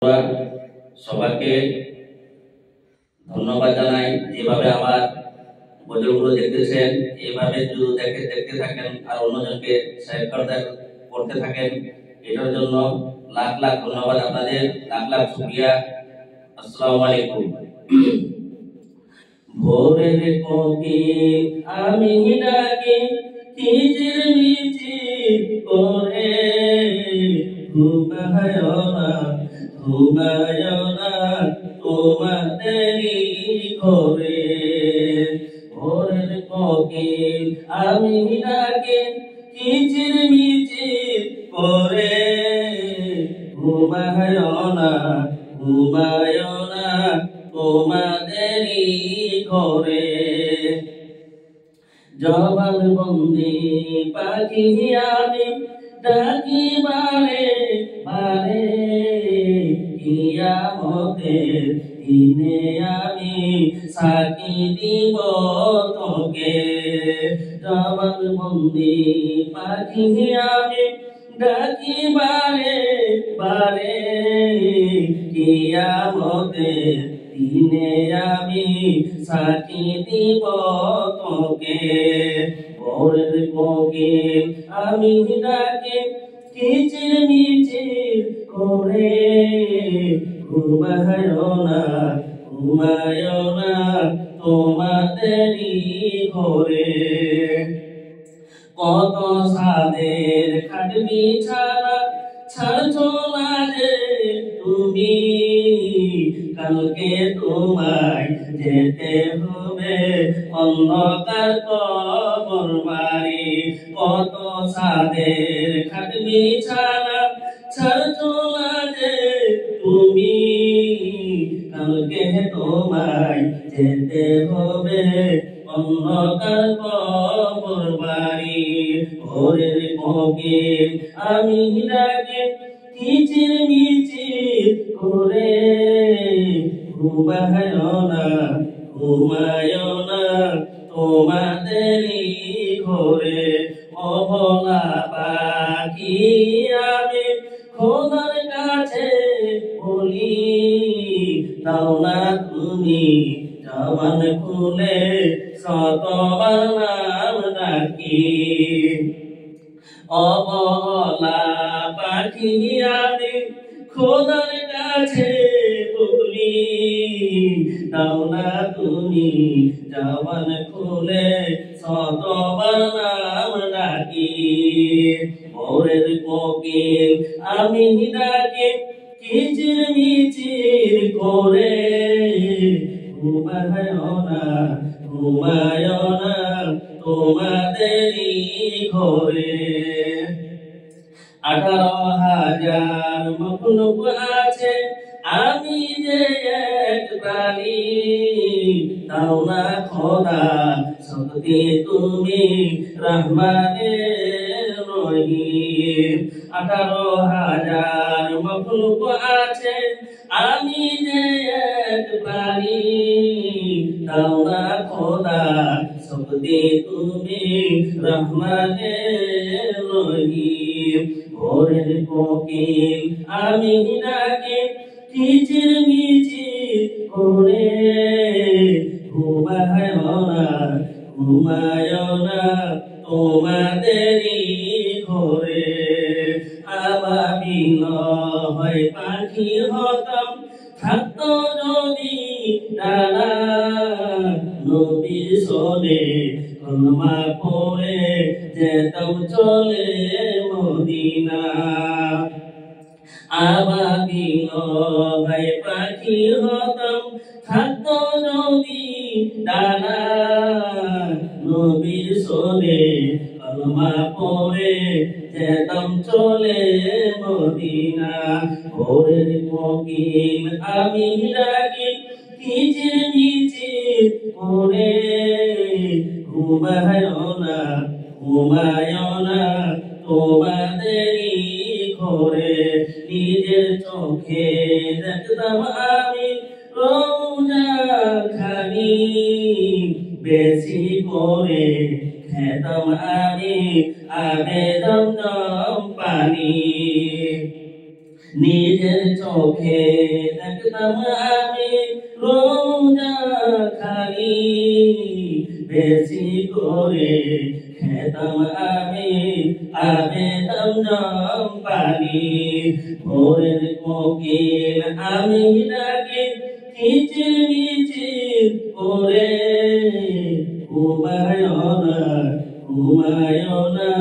সবাইকে ধন্যবাদ জানাই। যেভাবে আমার ভিডিওগুলো দেখতেছেন, এইভাবে যদি দেখতে থাকেন আর অন্যজনকে শেয়ার করতে থাকেন, এটার জন্য লাখ লাখ ধন্যবাদ আপনাদের, লাখ লাখ শুকরিয়া। আসসালামু আলাইকুম। ভোরের কোকিল আমি ডাকি কিচির মিচির করে, ঘুমায় না তোমাদেরই ঘরে। ভোরের কোকিল আমি ডাকি কিচির মিচির করে, ঘুমায় না তোমাদেরই ঘরে। জবানবন্দি পাখি আমি ডাকি বারে বারে, কিয়ামতের দিনে আমি সাক্ষী দিব তোকে। জবানবন্দি পাখি আমি ডাকি বারে বারে, কিয়ামতের দিনে আমি সাক্ষী দিব তোকে। ভোরের কোকিল আমি ডাকি কিচির মিচির করে, ঘুমায় না তোমাদেরই ঘরে। কত সাদের খাট বিছানা ছাড়ছো না যে তুমি, কালকে তোমায় যেতে হবে অন্ধকার কবর বাড়ি। কত সাদের খাট বিছানা ছাড়ছো না যে তুমি, কালকে তোমায় যেতে হবে অন্ধকার কবর বাড়ি। ভোরের কোকিল আমি ডাকি কিচির মিচির করে, ঘুমায় না তোমাদেরই ঘরে। অবলা পাখি আমি খোদার কাছে বলি, দাও না তুমি জবান খুলে শতবার নাম ডাকি। অবলা পাখি আমি খোদার কাছে বলি, দাও না তুমি জবান খুলে শতবার নাম ডাকি। ভোরের কোকিল আমি ডাকি কিচির মিচির করে, ঘুমায় না তোমাদেরই ঘরে। 18,000 মখলুক আছে আমি যে এক প্রাণী, দাও না খোদা শক্তি তুমি রহমানের রহিম। 18,000 মখলুক আছে আমি যে এক প্রাণী, দাও না খোদা শক্তি তুমি রহমানের রহিম। ভোরের কোকিল আমি ডাকি কিচির মিচির করে, ঘুমায় না তোমাদেরই ঘরে। আবাবিল হয় পাখি হতাম থাকতো যদি ডানা, নবীর শোনে কলমা পড়ে যেতাম চলে মদিনা। আবাবিল ভাই পাখি হতাম থাকতো যদি ডানা, নবীর শোনে কলমা পড়ে যেতাম চলে মদিনা। ভোরের কোকিল আমি ডাকি কিচির মিচির করে, ঘুমায় না তোমাদেরই ঘরে। নিজের চোখে দেখতাম আমি রওজা খানি, বেশি করে খেতাম আমি আবেদন পানি। নিজের চোখে দেখতাম আমি রোজা খালি, বেশি করে খেতাম আমি আবেদন পানি। ভোরের কোকিল আমি ডাকি কিচির মিচির করে, ঘুমায় না ঘুমায় না